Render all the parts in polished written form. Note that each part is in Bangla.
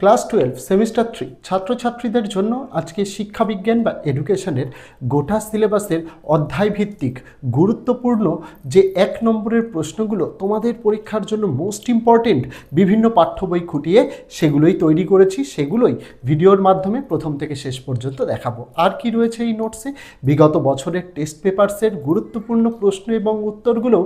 ক্লাস 12 সেমিস্টার 3 ছাত্রছাত্রীদের জন্য আজকে শিক্ষাবিজ্ঞান বা এডুকেশনের গোটা সিলেবাসের অধ্যায়ভিত্তিক গুরুত্বপূর্ণ যে 1 নম্বরের প্রশ্নগুলো তোমাদের পরীক্ষার জন্য মোস্ট ইম্পর্টেন্ট বিভিন্ন পাঠ্য বই খুঁটিয়ে সেগুলোই তৈরি করেছি, সেগুলোই ভিডিওর মাধ্যমে প্রথম থেকে শেষ পর্যন্ত দেখাবো। আর কি রয়েছে এই নোটসে? বিগত বছরের টেস্ট পেপারসের গুরুত্বপূর্ণ প্রশ্ন এবং উত্তরগুলো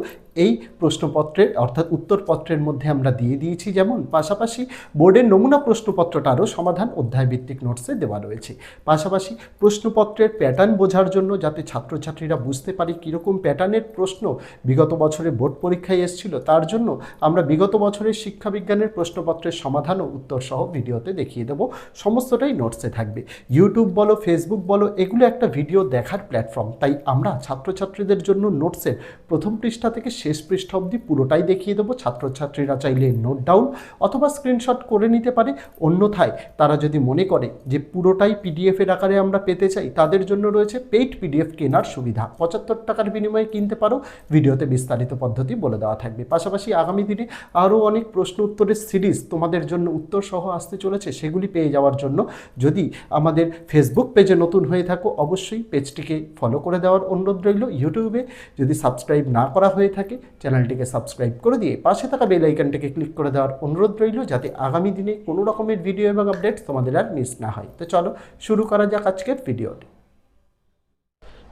এই প্রশ্নপত্রের অর্থাৎ উত্তরপত্রের মধ্যে আমরা দিয়ে দিয়েছি, যেমন পাশাপাশি বোর্ডের নমুনা প্রশ্নপত্রটারও সমাধান অধ্যায়ভিত্তিক নোটসে দেওয়া রয়েছে। পাশাপাশি প্রশ্নপত্রের প্যাটার্ন বোঝার জন্য, যাতে ছাত্রছাত্রীরা বুঝতে পারে কীরকম প্যাটার্নের প্রশ্ন বিগত বছরে বোর্ড পরীক্ষায় এসেছিল, তার জন্য আমরা বিগত বছরের শিক্ষাবিজ্ঞানের প্রশ্নপত্রের সমাধান ও উত্তর সহ ভিডিওতে দেখিয়ে দেবো। সমস্তটাই নোটসে থাকবে। ইউটিউব বলো, ফেসবুক বলো, এগুলো একটা ভিডিও দেখার প্ল্যাটফর্ম, তাই আমরা ছাত্রছাত্রীদের জন্য নোটসের প্রথম পৃষ্ঠা থেকে শেষ পৃষ্ঠা অবধি পুরোটাই দেখিয়ে দেবো। ছাত্রছাত্রীরা চাইলে নোট ডাউন অথবা স্ক্রিনশট করে নিতে পারে। অন্যথায় তারা যদি মনে করে যে পুরোটাই পিডিএফের আকারে আমরা পেতে চাই, তাদের জন্য রয়েছে পেইড পিডিএফ কেনার সুবিধা। 75 টাকার বিনিময়ে কিনতে পারো। ভিডিওতে বিস্তারিত পদ্ধতি বলে দেওয়া থাকবে। পাশাপাশি আগামী দিনে আরও অনেক প্রশ্ন উত্তরের সিরিজ তোমাদের জন্য উত্তর সহ আসতে চলেছে, সেগুলি পেয়ে যাওয়ার জন্য যদি আমাদের ফেসবুক পেজে নতুন হয়ে থাকো, অবশ্যই পেজটিকে ফলো করে দেওয়ার অনুরোধ রইল। ইউটিউবে যদি সাবস্ক্রাইব না করা হয়ে থাকে, চ্যানেলটিকে সাবস্ক্রাইব করে দিয়ে পাশে থাকা বেল আইকনটিকে ক্লিক করে দেওয়ার অনুরোধ রইল, যাতে আগামী দিনে কোনো রকমের ভিডিও এবং আপডেট তোমাদের আর মিস না হয়। তো চলো শুরু করা যাক আজকের ভিডিওটি।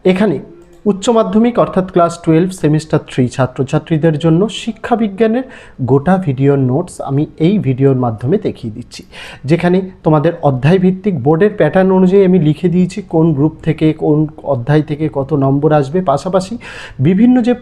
এখানে উচ্চ মাধ্যমিক অর্থাৎ ক্লাস 12 সেমিস্টার 3 ছাত্রছাত্রীদের জন্য শিক্ষাবিজ্ঞানের গোটা ভিডিওর নোটস আমি এই ভিডিওর মাধ্যমে দেখিয়ে দিচ্ছি, যেখানে তোমাদের অধ্যায়ভিত্তিক বোর্ডের প্যাটার্ন অনুযায়ী আমি লিখে দিয়েছি কোন গ্রুপ থেকে কোন অধ্যায় থেকে কত নম্বর আসবে। পাশাপাশি বিভিন্ন যে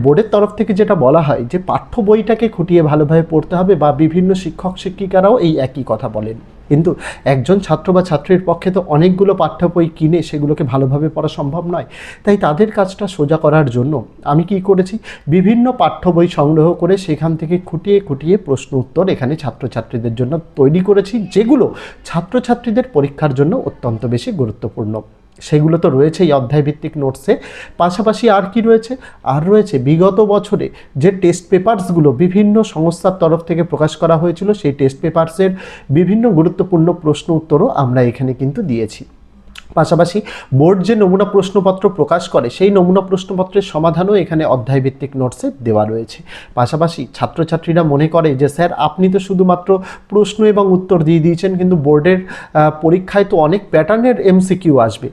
বোর্ডের তরফ থেকে যেটা বলা হয় যে পাঠ্য বইটাকে খুঁটিয়ে ভালোভাবে পড়তে হবে, বা বিভিন্ন শিক্ষক শিক্ষিকারাও এই একই কথা বলেন। কিন্তু একজন ছাত্র বা ছাত্রীর পক্ষে তো অনেকগুলো পাঠ্য বই কিনে সেগুলোকে ভালোভাবে পড়া সম্ভব নয়। তাই তাদের কাজটা সোজা করার জন্য আমি কি করেছি, বিভিন্ন পাঠ্য বই সংগ্রহ করে সেখান থেকে খুঁটিয়ে খুঁটিয়ে প্রশ্ন উত্তর এখানে ছাত্রছাত্রীদের জন্য তৈরি করেছি, যেগুলো ছাত্রছাত্রীদের পরীক্ষার জন্য অত্যন্ত বেশি গুরুত্বপূর্ণ। সেগুলো তো রয়েছে এই অধ্যায়ভিত্তিক নোটসে। পাশাপাশি আর কি রয়েছে? আর রয়েছে বিগত বছরে যে টেস্ট পেপারসগুলো বিভিন্ন সংস্থার তরফ থেকে প্রকাশ করা হয়েছিল, সেই টেস্ট পেপারসের বিভিন্ন গুরুত্বপূর্ণ প্রশ্ন উত্তরও আমরা এখানে কিন্তু দিয়েছি। পাশাপাশি বোর্ড যে নমুনা প্রশ্নপত্র প্রকাশ করে, সেই নমুনা প্রশ্নপত্রের সমাধানও এখানে অধ্যায়ভিত্তিক নোটসে দেওয়া রয়েছে। পাশাপাশি ছাত্রছাত্রীরা মনে করে যে স্যার আপনি তো শুধুমাত্র প্রশ্ন এবং উত্তর দিয়ে দিয়েছেন, কিন্তু বোর্ডের পরীক্ষায় তো অনেক প্যাটার্নের এমসিকিউ আসবে।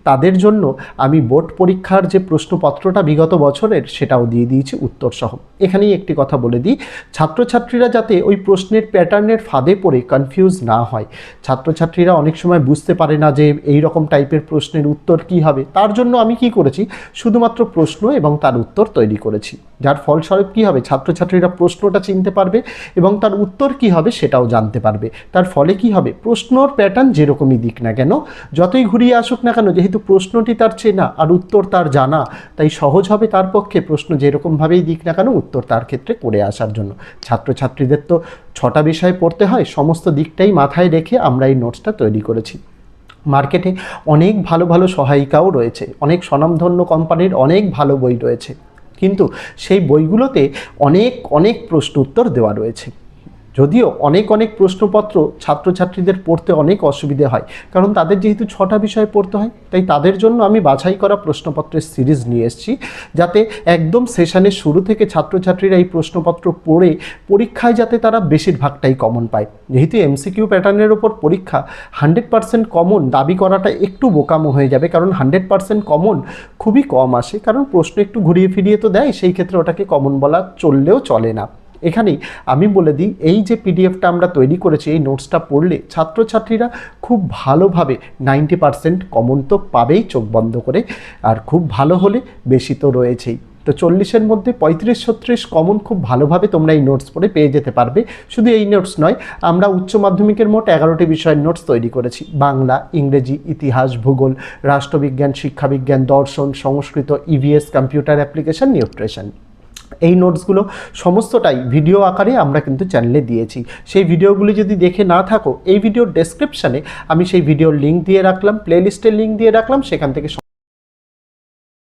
তাদের জন্য আমি বোর্ড পরীক্ষার যে প্রশ্নপত্রটা বিগত বছরের সেটাও দিয়ে দিয়েছি উত্তর সহ। এখানেই একটি কথা বলে দিই, ছাত্রছাত্রীরা যাতে ওই প্রশ্নের প্যাটার্নের ফাঁদে পড়ে কনফিউজ না হয়। ছাত্রছাত্রীরা অনেক সময় বুঝতে পারে না যে এই রকম টাইপের প্রশ্নের উত্তর কি হবে। তার জন্য আমি কি করেছি, শুধুমাত্র প্রশ্ন এবং তার উত্তর তৈরি করেছি, যার ফলস্বরূপ কী হবে, ছাত্রছাত্রীরা প্রশ্নটা চিনতে পারবে এবং তার উত্তর কি হবে সেটাও জানতে পারবে। তার ফলে কি হবে, প্রশ্নর প্যাটার্ন যেরকমই দিক না কেন, যতই ঘুরিয়ে আসুক না কেন, যেহেতু প্রশ্নটি তার চেনা আর উত্তর তার জানা, তাই সহজ হবে তার পক্ষে প্রশ্ন যেরকমভাবেই দিক না কেন উত্তর তার ক্ষেত্রে করে আসার জন্য। ছাত্রছাত্রীদের তো 6টা বিষয় পড়তে হয়, সমস্ত দিকটাই মাথায় রেখে আমরা এই নোটসটা তৈরি করেছি। মার্কেটে অনেক ভালো ভালো সহায়িকাও রয়েছে, অনেক স্বনামধন্য কোম্পানির অনেক ভালো বই রয়েছে, কিন্তু সেই বইগুলোতে অনেক অনেক প্রশ্ন উত্তর দেওয়া রয়েছে। যদিও অনেক প্রশ্নপত্র ছাত্রছাত্রীদের পড়তে অনেক অসুবিধে হয়, কারণ তাদের যেহেতু 6টা বিষয় পড়তে হয়, তাই তাদের জন্য আমি বাছাই করা প্রশ্নপত্রের সিরিজ নিয়ে এসেছি, যাতে একদম সেশনের শুরু থেকে ছাত্রছাত্রীরা এই প্রশ্নপত্র পড়ে পরীক্ষায় যাতে তারা বেশিরভাগটাই কমন পায়। যেহেতু এমসিকিউ প্যাটার্নের ওপর পরীক্ষা, 100% কমন দাবি করাটা একটু বোকামো হয়ে যাবে, কারণ 100% কমন খুবই কম আসে, কারণ প্রশ্ন একটু ঘুরিয়ে ফিরিয়ে তো দেয়, সেই ক্ষেত্রে ওটাকে কমন বলা চললেও চলে না। এখানেই আমি বলে দিই, এই যে পিডিএফটা আমরা তৈরি করেছি, এই নোটসটা পড়লে ছাত্রছাত্রীরা খুব ভালোভাবে 90% কমন তো পাবেই চোখ বন্ধ করে, আর খুব ভালো হলে বেশি তো রয়েছেই। তো 40-এর মধ্যে 35-36 কমন খুব ভালোভাবে তোমরা এই নোটস পড়ে পেয়ে যেতে পারবে। শুধু এই নোটস নয়, আমরা উচ্চ মাধ্যমিকের মোট 11টি বিষয়ের নোটস তৈরি করেছি: বাংলা, ইংরেজি, ইতিহাস, ভূগোল, রাষ্ট্রবিজ্ঞান, শিক্ষাবিজ্ঞান, দর্শন, সংস্কৃত, ইভিএস, কম্পিউটার অ্যাপ্লিকেশন, নিউট্রিশন। এই নোটসগুলো সমস্তটাই ভিডিও আকারে আমরা কিন্তু চ্যানেলে দিয়েছি। সেই ভিডিওগুলি যদি দেখে না থাকো, এই ভিডিওর ডেসক্রিপশানে আমি সেই ভিডিওর লিঙ্ক দিয়ে রাখলাম, প্লেলিস্টের লিঙ্ক দিয়ে রাখলাম, সেখান থেকে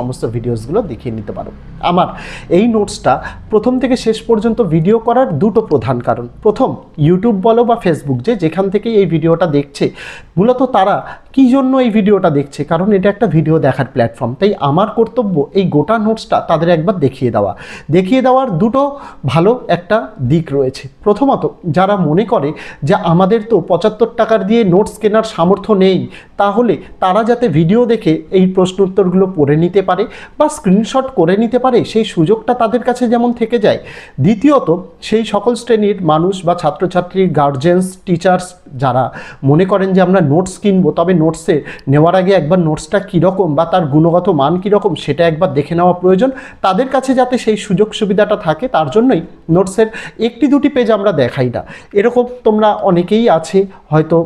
সমস্ত ভিডিওসগুলো দেখিয়ে নিতে পারো। আমার এই নোটসটা প্রথম থেকে শেষ পর্যন্ত ভিডিও করার দুটো প্রধান কারণ। প্রথম, ইউটিউব বলো বা ফেসবুক যেখান থেকে এই ভিডিওটা দেখছে, মূলত তারা কী জন্য এই ভিডিওটা দেখছে, কারণ এটা একটা ভিডিও দেখার প্ল্যাটফর্ম। তাই আমার কর্তব্য এই গোটা নোটসটা তাদের একবার দেখিয়ে দেওয়ার দুটো ভালো একটা দিক রয়েছে। প্রথমত, যারা মনে করে যে আমাদের তো 75 টাকার দিয়ে নোটস কেনার সামর্থ্য নেই, তাহলে তারা যাতে ভিডিও দেখে এই প্রশ্ন উত্তরগুলো পড়ে নিতে পারে বা স্ক্রিনশট করে নিতে পারে, সেই সুযোগটা তাদের কাছে যেমন থেকে যায়। দ্বিতীয়ত, সেই সকল শ্রেণীর মানুষ বা ছাত্রছাত্রী, গার্জেন্স, টিচার্স যারা মনে করেন যে আমরা নোটস কিনবো, তবে নোটসে নেওয়ার আগে একবার নোটসটা কীরকম বা তার গুণগত মান কীরকম সেটা একবার দেখে নেওয়া প্রয়োজন, তাদের কাছে যাতে সেই সুযোগ সুবিধাটা থাকে, তার জন্যই নোটসের একটি দুটি পেজ আমরা দেখাই না। এরকম তোমরা অনেকেই আছে হয়তো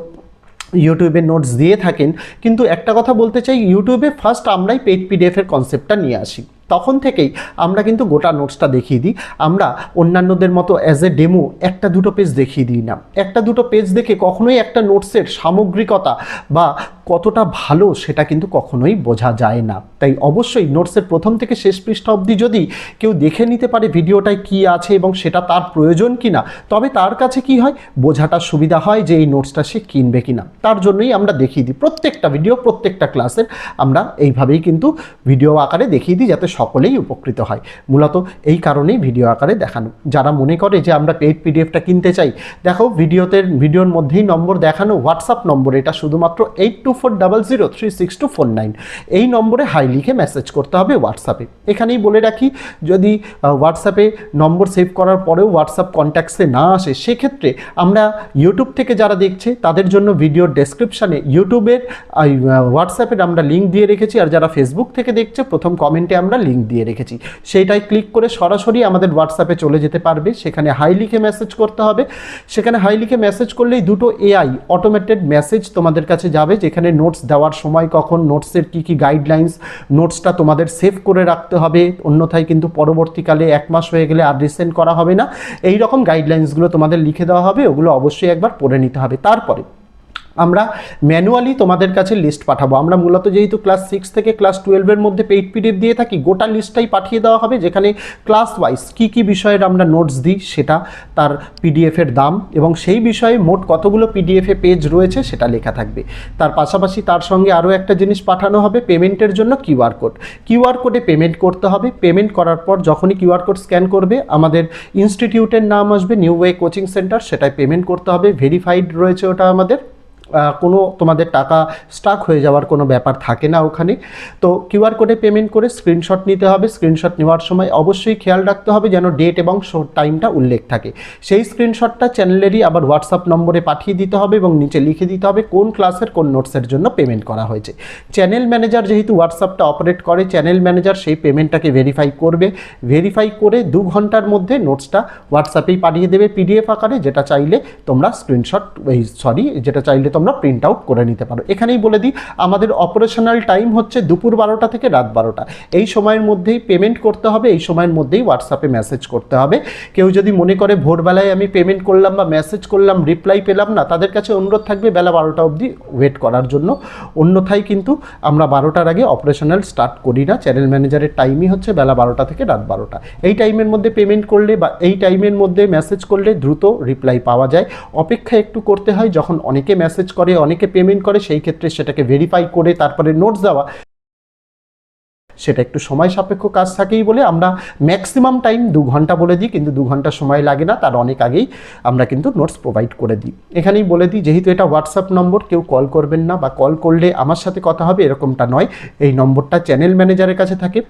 ইউটিউবে নোটস দিয়ে থাকেন, কিন্তু একটা কথা বলতে চাই, ইউটিউবে ফার্স্ট আমরাই পেইড পিডিএফের কনসেপ্টটা নিয়ে আসি, তখন থেকেই আমরা কিন্তু গোটা নোটসটা দেখিয়ে দিই। আমরা অন্যান্যদের মতো অ্যাজ এ ডেমো একটা দুটো পেজ দেখিয়ে দিই না। একটা দুটো পেজ দেখে কখনোই একটা নোটসের সামগ্রিকতা বা কতটা ভালো সেটা কিন্তু কখনোই বোঝা যায় না। তাই অবশ্যই নোটসের প্রথম থেকে শেষ পৃষ্ঠা অবধি যদি কেউ দেখে নিতে পারে ভিডিওটায় কী আছে এবং সেটা তার প্রয়োজন কিনা, তবে তার কাছে কি হয়, বোঝাটা সুবিধা হয় যে এই নোটসটা সে কিনবে কিনা। তার জন্যই আমরা দেখিয়ে দিই প্রত্যেকটা ভিডিও, প্রত্যেকটা ক্লাসের আমরা এইভাবেই কিন্তু ভিডিও আকারে দেখিয়ে দিই, যাতে সকলেই উপকৃত হয়। মূলত এই কারণেই ভিডিও আকারে দেখানো। যারা মনে করে যে আমরা পেইড পিডিএফটা কিনতে চাই, দেখো ভিডিওর মধ্যেই নম্বর দেখানো, হোয়াটসঅ্যাপ নম্বর, এটা শুধুমাত্র 8240036249, এই নম্বরে হাই লিখে মেসেজ করতে হবে হোয়াটসঅ্যাপে। এখানেই বলে রাখি, যদি হোয়াটসঅ্যাপে নম্বর সেভ করার পরেও হোয়াটসঅ্যাপ কন্ট্যাক্টসে না আসে, সেক্ষেত্রে আমরা ইউটিউব থেকে যারা দেখছে তাদের জন্য ভিডিওর ডেসক্রিপশানে ইউটিউবের হোয়াটসঅ্যাপের আমরা লিঙ্ক দিয়ে রেখেছি, আর যারা ফেসবুক থেকে দেখছে প্রথম কমেন্টে আমরা লিঙ্ক দিয়ে রেখেছি, সেইটাই ক্লিক করে সরাসরি আমাদের হোয়াটসঅ্যাপে চলে যেতে পারবে। সেখানে হাই লিখে মেসেজ করতে হবে। সেখানে হাই লিখে মেসেজ করলেই দুটো এআই অটোমেটেড মেসেজ তোমাদের কাছে যাবে, যেখানে নোটস দেওয়ার সময় কখন, নোটসের কী কী গাইডলাইন্স, নোটসটা তোমাদের সেভ করে রাখতে হবে, অন্যথায় কিন্তু পরবর্তীকালে 1 মাস হয়ে গেলে আর রিসেন্ড করা হবে না, এই রকম গাইডলাইন্সগুলো তোমাদের লিখে দেওয়া হবে। ওগুলো অবশ্যই একবার পড়ে নিতে হবে। তারপরে আমরা ম্যানুয়ালি তোমাদের কাছে লিস্ট পাঠাবো। আমরা মূলত যেহেতু ক্লাস 6 থেকে ক্লাস 12-এর মধ্যে পেইড পিডিএফ দিয়ে থাকি, গোটা লিস্টটাই পাঠিয়ে দেওয়া হবে, যেখানে ক্লাস ওয়াইজ কী কী বিষয়ের আমরা নোটস দিই সেটা, তার পিডিএফের দাম এবং সেই বিষয়ে মোট কতগুলো পিডিএফে পেজ রয়েছে সেটা লেখা থাকবে। তার পাশাপাশি তার সঙ্গে আরও একটা জিনিস পাঠানো হবে, পেমেন্টের জন্য কিউআর কোড। কিউআর কোডে পেমেন্ট করতে হবে। পেমেন্ট করার পর যখনই কিউআর কোড স্ক্যান করবে, আমাদের ইনস্টিটিউটের নাম আসবে নিউ ওয়ে কোচিং সেন্টার, সেটাই পেমেন্ট করতে হবে। ভেরিফাইড রয়েছে ওটা আমাদের, কোনো তোমাদের টাকা স্টাক হয়ে যাওয়ার কোনো ব্যাপার থাকে না ওখানে। তো কিউআর কোডে পেমেন্ট করে স্ক্রিনশট নিতে হবে। স্ক্রিনশট নেওয়ার সময় অবশ্যই খেয়াল রাখতে হবে যেন ডেট এবং টাইমটা উল্লেখ থাকে। সেই স্ক্রিনশটটা চ্যানেলেরই আবার হোয়াটসঅ্যাপ নম্বরে পাঠিয়ে দিতে হবে এবং নিচে লিখে দিতে হবে কোন ক্লাসের কোন নোটসের জন্য পেমেন্ট করা হয়েছে। চ্যানেল ম্যানেজার যেহেতু হোয়াটসঅ্যাপটা অপারেট করে, চ্যানেল ম্যানেজার সেই পেমেন্টটাকে ভেরিফাই করবে। ভেরিফাই করে 2 ঘন্টার মধ্যে নোটসটা হোয়াটসঅ্যাপেই পাঠিয়ে দেবে পিডিএফ আকারে, যেটা চাইলে তোমরা যেটা চাইলে তোমরা প্রিন্ট আউট করে নিতে পারো। এখানেই বলে দিই, আমাদের অপারেশনাল টাইম হচ্ছে দুপুর 12টা থেকে রাত 12টা। এই সময়ের মধ্যেই পেমেন্ট করতে হবে, এই সময়ের মধ্যেই হোয়াটসঅ্যাপে মেসেজ করতে হবে। কেউ যদি মনে করে ভোরবেলায় আমি পেমেন্ট করলাম বা মেসেজ করলাম, রিপ্লাই পেলাম না, তাদের কাছে অনুরোধ থাকবে বেলা 12টা অবধি ওয়েট করার জন্য। অন্যথায় কিন্তু আমরা 12টার আগে অপারেশনাল স্টার্ট করি না। চ্যানেল ম্যানেজারের টাইমই হচ্ছে বেলা 12টা থেকে রাত 12টা। এই টাইমের মধ্যে পেমেন্ট করলে বা এই টাইমের মধ্যে মেসেজ করলে দ্রুত রিপ্লাই পাওয়া যায়। অপেক্ষা একটু করতে হয়, যখন অনেকে মেসেজ করে, অনেকে পেমেন্ট করে, সেই ক্ষেত্রে সেটাকে ভেরিফাই করে তারপরে নোটস দেওয়া, সেটা একটু সময় সাপেক্ষ কাজ থাকেই বলে আমরা ম্যাক্সিমাম টাইম 2 ঘন্টা বলে দিই, কিন্তু 2 ঘন্টা সময় লাগে না, তার অনেক আগেই আমরা কিন্তু নোটস প্রোভাইড করে দিই। এখানেই বলে দিই, যেহেতু এটা হোয়াটসঅ্যাপ নম্বর, কেউ কল করবেন না বা কল করলে আমার সাথে কথা হবে এরকমটা নয়। এই নম্বরটা চ্যানেল ম্যানেজারের কাছে থাকে,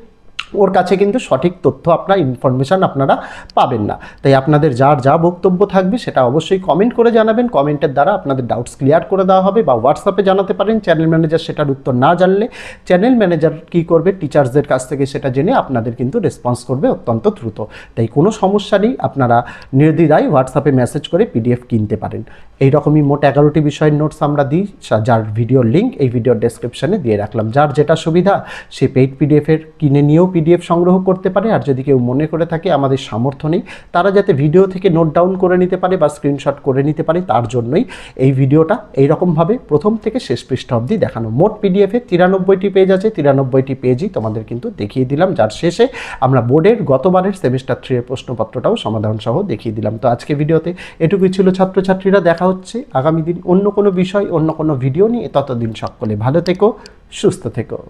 ওর কাছে কিন্তু সঠিক তথ্য ইনফরমেশান আপনারা পাবেন না। তাই আপনাদের যার যা বক্তব্য থাকবে সেটা অবশ্যই কমেন্ট করে জানাবেন। কমেন্টের দ্বারা আপনাদের ডাউটস ক্লিয়ার করে দেওয়া হবে, বা হোয়াটসঅ্যাপে জানাতে পারেন। চ্যানেল ম্যানেজার সেটার উত্তর না জানলে চ্যানেল ম্যানেজার কী করবে, টিচার্সদের কাছ থেকে সেটা জেনে আপনাদের কিন্তু রেসপন্স করবে অত্যন্ত দ্রুত। তাই কোনো সমস্যা নেই, আপনারা নির্দ্বিধায় হোয়াটসঅ্যাপে মেসেজ করে পিডিএফ কিনতে পারেন। এই রকমই মোট 11টি বিষয়ের নোটস আমরা দিই, যার ভিডিওর লিঙ্ক এই ভিডিওর ডেসক্রিপশানে দিয়ে রাখলাম। যার যেটা সুবিধা সে পেইড পিডিএফের কিনে নিয়েও পিডিএফ সংগ্রহ করতে পারে। আর যদি কেউ মনে করে থাকে আমাদের সামর্থ্য নেই, তারা যাতে ভিডিও থেকে নোট ডাউন করে নিতে পারে বা স্ক্রিনশট করে নিতে পারে, তার জন্যই এই ভিডিওটা এইরকমভাবে প্রথম থেকে শেষ পৃষ্ঠা অবধি দেখানো। মোট পিডিএফে 93টি পেজ আছে, 93টি পেজই তোমাদের কিন্তু দেখিয়ে দিলাম, যার শেষে আমরা বোর্ডের গতবারের সেমিস্টার 3 এর প্রশ্নপত্রটাও সমাধান সহ দেখিয়ে দিলাম। তো আজকে ভিডিওতে এটুকুই ছিল ছাত্রছাত্রীরা। দেখা হচ্ছে আগামী দিন অন্য কোনো বিষয়, অন্য কোনো ভিডিও নিয়ে। ততদিন সকলে ভালো থেকো, সুস্থ থেকো।